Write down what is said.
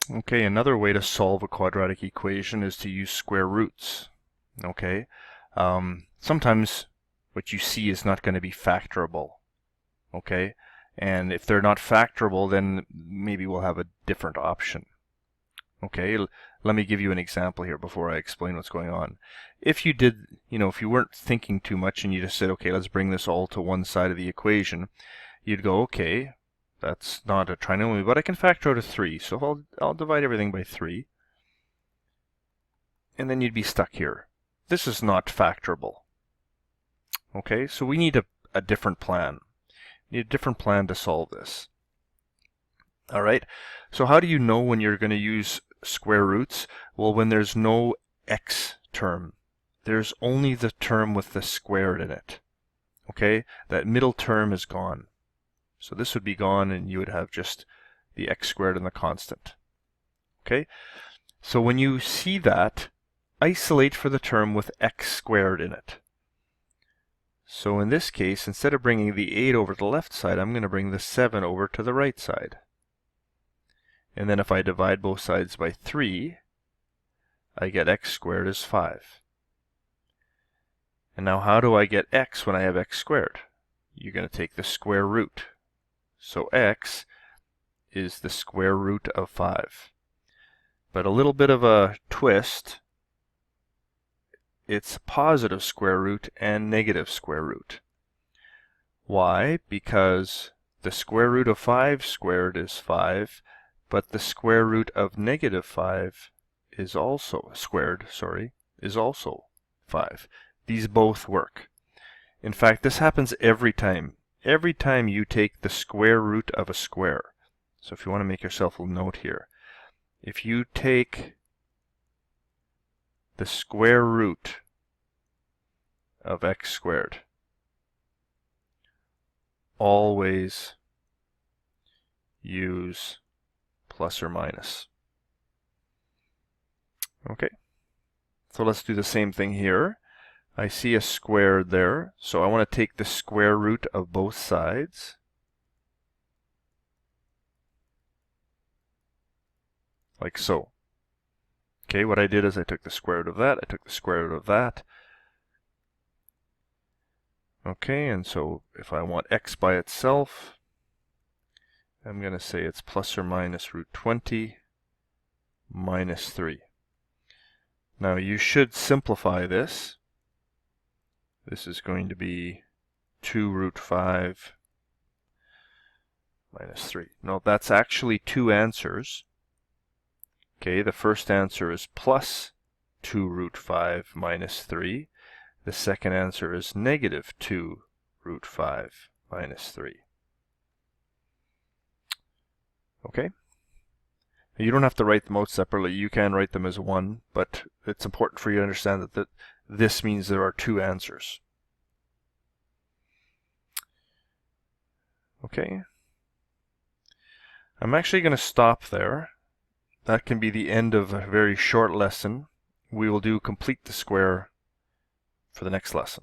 Okay, another way to solve a quadratic equation is to use square roots. Okay, sometimes what you see is not going to be factorable. Okay, and if they're not factorable, then maybe we'll have a different option. Okay, let me give you an example here before I explain what's going on. If you did, if you weren't thinking too much and you just said, okay, let's bring this all to one side of the equation, you'd go, okay, that's not a trinomial, but I can factor out a 3, so I'll divide everything by 3. And then you'd be stuck here. This is not factorable. Okay, so we need a different plan. We need a different plan to solve this. All right, so how do you know when you're going to use square roots? Well, when there's no x term. There's only the term with the squared in it. Okay, that middle term is gone. So this would be gone and you would have just the x squared and the constant. Okay, so when you see that, isolate for the term with x squared in it. So in this case, instead of bringing the 8 over to the left side, I'm going to bring the 7 over to the right side. And then if I divide both sides by 3, I get x squared is 5. And now how do I get x when I have x squared? You're going to take the square root. So x is the square root of 5. But a little bit of a twist, it's positive square root and negative square root. Why? Because the square root of 5 squared is 5, but the square root of negative 5 is also is also 5. These both work. In fact, this happens every time. Every time you take the square root of a square. So if you want to make yourself a note here, if you take the square root of x squared, always use plus or minus. Okay, so let's do the same thing here. I see a square there, so I want to take the square root of both sides. Like so. Okay, what I did is I took the square root of that, I took the square root of that. Okay, and so if I want x by itself, I'm going to say it's plus or minus root 20 minus 3. Now you should simplify this. This is going to be 2 root 5 minus 3. No, that's actually two answers. Okay, the first answer is plus 2 root 5 minus 3. The second answer is negative 2 root 5 minus 3. Okay? You don't have to write them out separately. You can write them as one, but it's important for you to understand that this means there are two answers. Okay? I'm actually going to stop there. That can be the end of a very short lesson. We will do complete the square for the next lesson.